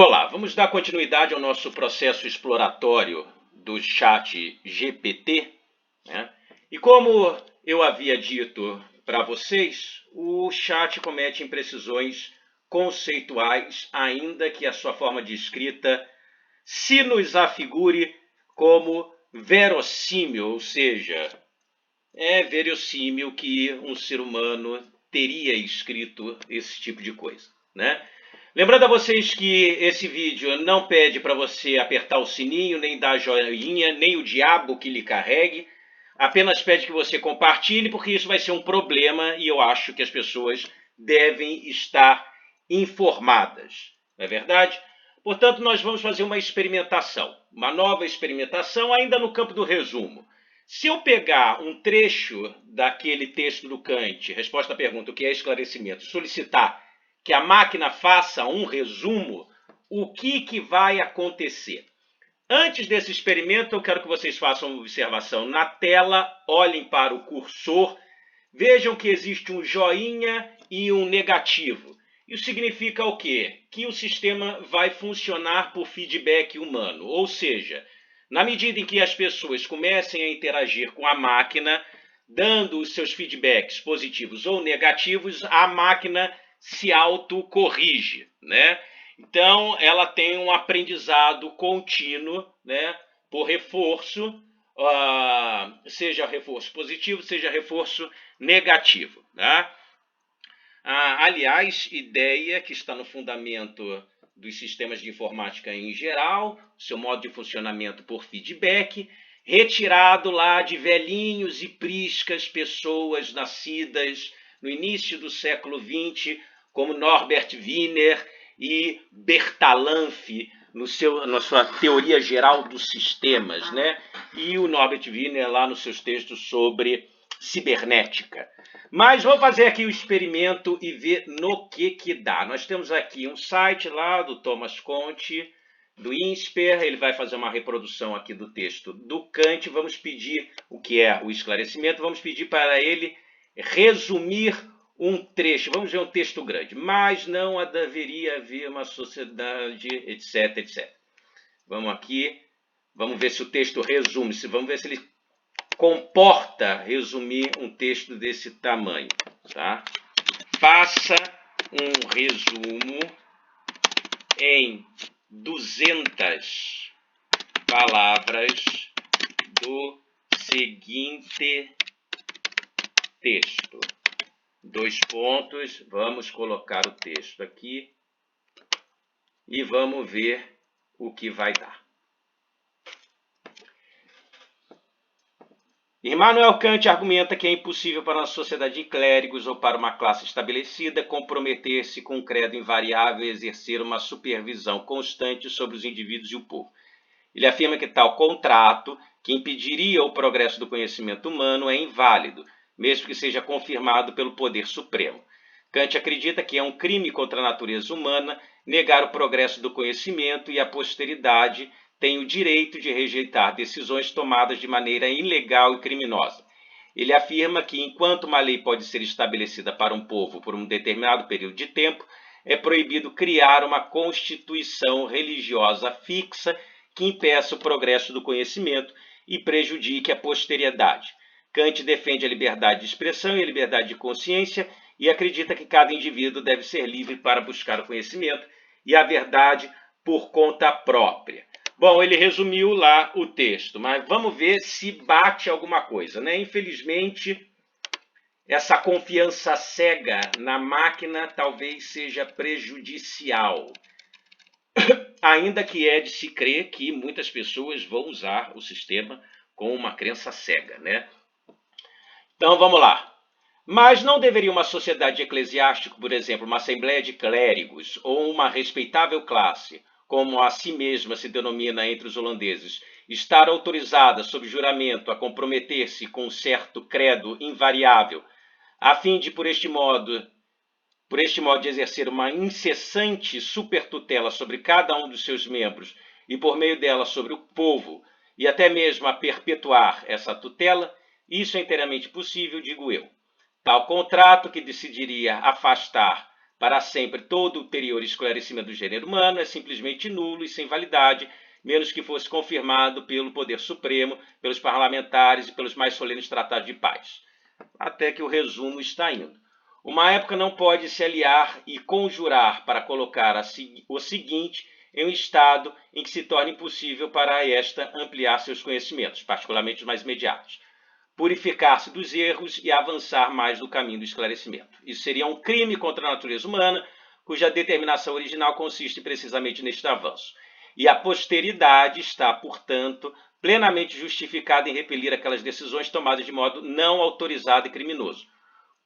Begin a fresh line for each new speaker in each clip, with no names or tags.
Olá, vamos dar continuidade ao nosso processo exploratório do chat GPT, né? E como eu havia dito para vocês, o chat comete imprecisões conceituais, ainda que a sua forma de escrita se nos afigure como verossímil, ou seja, é verossímil que um ser humano teria escrito esse tipo de coisa, né? Lembrando a vocês que esse vídeo não pede para você apertar o sininho, nem dar joinha, nem o diabo que lhe carregue. Apenas pede que você compartilhe, porque isso vai ser um problema e eu acho que as pessoas devem estar informadas. Não é verdade? Portanto, nós vamos fazer uma experimentação, uma nova experimentação ainda no campo do resumo. Se eu pegar um trecho daquele texto do Kant, resposta à pergunta, o que é esclarecimento, solicitar que a máquina faça um resumo, o que vai acontecer? Antes desse experimento, eu quero que vocês façam uma observação na tela, olhem para o cursor, vejam que existe um joinha e um negativo. Isso significa o quê? Que o sistema vai funcionar por feedback humano, ou seja, na medida em que as pessoas comecem a interagir com a máquina, dando os seus feedbacks positivos ou negativos, a máquina se autocorrige, né? Então, ela tem um aprendizado contínuo, né? Por reforço, seja reforço positivo, seja reforço negativo, né? Aliás, ideia que está no fundamento dos sistemas de informática em geral, seu modo de funcionamento por feedback, retirado lá de velhinhos e priscas pessoas nascidas no início do século XX, como Norbert Wiener e Bertalanffy, na sua teoria geral dos sistemas, né? E o Norbert Wiener lá nos seus textos sobre cibernética. Mas vou fazer aqui o experimento e ver no que dá. Nós temos aqui um site lá do Thomas Conte, do INSPER, ele vai fazer uma reprodução aqui do texto do Kant. Vamos pedir o que é o esclarecimento, vamos pedir para ele resumir um trecho. Vamos ver um texto grande, mas não deveria haver uma sociedade, etc, etc. Vamos aqui, vamos ver se o texto resume, vamos ver se ele comporta resumir um texto desse tamanho, tá? Faça um resumo em 200 palavras do seguinte texto. 2 pontos, vamos colocar o texto aqui e vamos ver o que vai dar. Immanuel Kant argumenta que é impossível para uma sociedade de clérigos ou para uma classe estabelecida comprometer-se com um credo invariável e exercer uma supervisão constante sobre os indivíduos e o povo. Ele afirma que tal contrato, que impediria o progresso do conhecimento humano, é inválido, mesmo que seja confirmado pelo poder supremo. Kant acredita que é um crime contra a natureza humana negar o progresso do conhecimento e a posteridade tem o direito de rejeitar decisões tomadas de maneira ilegal e criminosa. Ele afirma que, enquanto uma lei pode ser estabelecida para um povo por um determinado período de tempo, é proibido criar uma constituição religiosa fixa que impeça o progresso do conhecimento e prejudique a posteridade. Kant defende a liberdade de expressão e a liberdade de consciência e acredita que cada indivíduo deve ser livre para buscar o conhecimento e a verdade por conta própria. Bom, ele resumiu lá o texto, mas vamos ver se bate alguma coisa, né? Infelizmente, essa confiança cega na máquina talvez seja prejudicial. Ainda que é de se crer que muitas pessoas vão usar o sistema com uma crença cega, né? Então, vamos lá. Mas não deveria uma sociedade eclesiástica, por exemplo, uma assembleia de clérigos ou uma respeitável classe, como a si mesma se denomina entre os holandeses, estar autorizada, sob juramento, a comprometer-se com um certo credo invariável, a fim de, por este modo de exercer uma incessante supertutela sobre cada um dos seus membros e, por meio dela, sobre o povo, e até mesmo a perpetuar essa tutela, isso é inteiramente possível, digo eu. Tal contrato, que decidiria afastar para sempre todo ulterior esclarecimento do gênero humano é simplesmente nulo e sem validade, menos que fosse confirmado pelo Poder Supremo, pelos parlamentares e pelos mais solenes tratados de paz. Até que o resumo está indo. Uma época não pode se aliar e conjurar para colocar o seguinte em um estado em que se torne impossível para esta ampliar seus conhecimentos, particularmente os mais imediatos, purificar-se dos erros e avançar mais no caminho do esclarecimento. Isso seria um crime contra a natureza humana, cuja determinação original consiste precisamente neste avanço. E a posteridade está, portanto, plenamente justificada em repelir aquelas decisões tomadas de modo não autorizado e criminoso.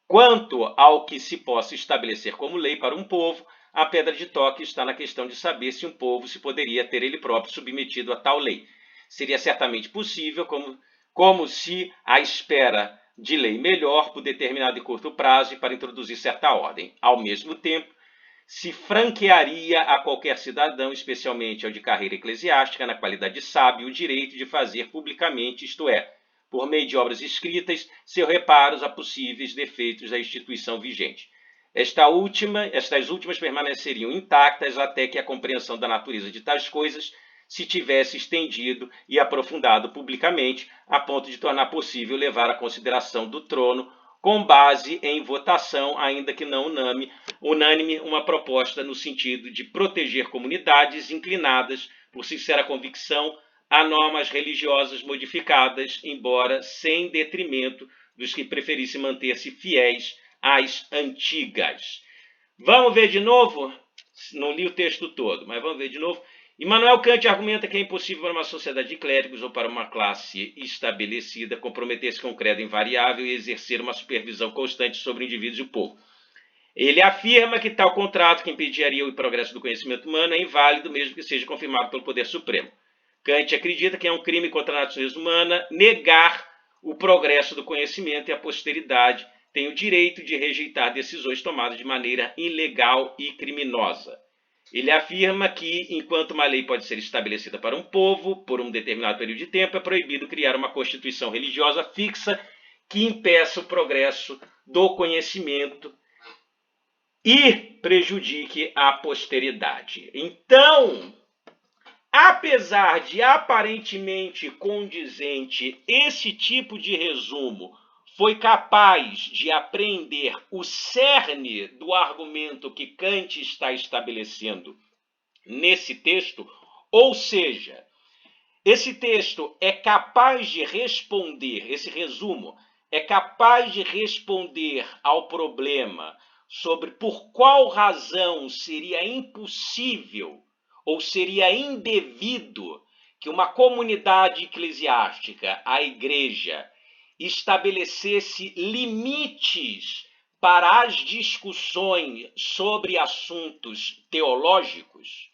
Quanto ao que se possa estabelecer como lei para um povo, a pedra de toque está na questão de saber se um povo se poderia ter ele próprio submetido a tal lei. Seria certamente possível, como se à espera de lei melhor por determinado e curto prazo e para introduzir certa ordem. Ao mesmo tempo, se franquearia a qualquer cidadão, especialmente ao de carreira eclesiástica, na qualidade de sábio, o direito de fazer publicamente, isto é, por meio de obras escritas, seus reparos a possíveis defeitos da instituição vigente. Estas últimas permaneceriam intactas até que a compreensão da natureza de tais coisas se tivesse estendido e aprofundado publicamente, a ponto de tornar possível levar à consideração do trono, com base em votação, ainda que não unânime, uma proposta no sentido de proteger comunidades inclinadas, por sincera convicção, a normas religiosas modificadas, embora sem detrimento dos que preferissem manter-se fiéis às antigas. Vamos ver de novo? Não li o texto todo, mas vamos ver de novo. Immanuel Kant argumenta que é impossível para uma sociedade de clérigos ou para uma classe estabelecida comprometer-se com um credo invariável e exercer uma supervisão constante sobre indivíduos e o povo. Ele afirma que tal contrato, que impediria o progresso do conhecimento humano, é inválido mesmo que seja confirmado pelo Poder Supremo. Kant acredita que é um crime contra a natureza humana negar o progresso do conhecimento e a posteridade tem o direito de rejeitar decisões tomadas de maneira ilegal e criminosa. Ele afirma que, enquanto uma lei pode ser estabelecida para um povo por um determinado período de tempo, é proibido criar uma constituição religiosa fixa que impeça o progresso do conhecimento e prejudique a posteridade. Então, apesar de aparentemente condizente, esse tipo de resumo foi capaz de apreender o cerne do argumento que Kant está estabelecendo nesse texto, ou seja, esse texto é capaz de responder, esse resumo é capaz de responder ao problema sobre por qual razão seria impossível ou seria indevido que uma comunidade eclesiástica, a igreja, estabelecesse limites para as discussões sobre assuntos teológicos,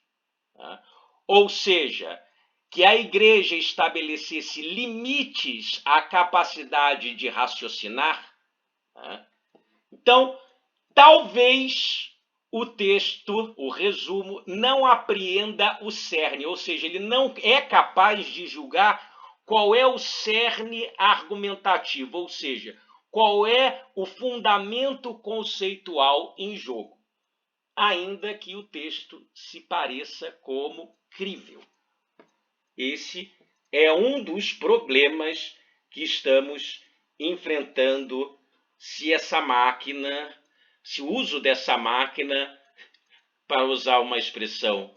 ou seja, que a igreja estabelecesse limites à capacidade de raciocinar. Então, talvez o texto, o resumo, não apreenda o cerne, ou seja, ele não é capaz de julgar qual é o cerne argumentativo, ou seja, qual é o fundamento conceitual em jogo, ainda que o texto se pareça como crível. Esse é um dos problemas que estamos enfrentando se o uso dessa máquina, para usar uma expressão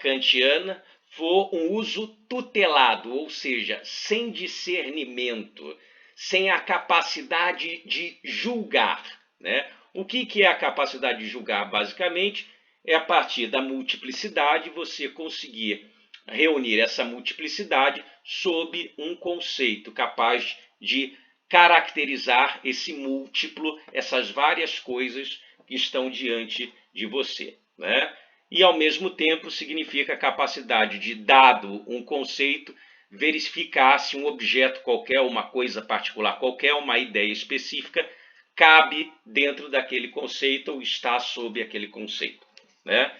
kantiana, for um uso tutelado, ou seja, sem discernimento, sem a capacidade de julgar, né? O que é a capacidade de julgar, basicamente? É a partir da multiplicidade você conseguir reunir essa multiplicidade sob um conceito capaz de caracterizar esse múltiplo, essas várias coisas que estão diante de você, né? E, ao mesmo tempo, significa a capacidade de, dado um conceito, verificar se um objeto qualquer, uma coisa particular qualquer, uma ideia específica, cabe dentro daquele conceito ou está sob aquele conceito, né?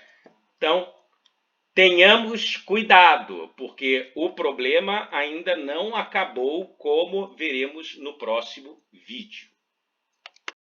Então, tenhamos cuidado, porque o problema ainda não acabou, como veremos no próximo vídeo.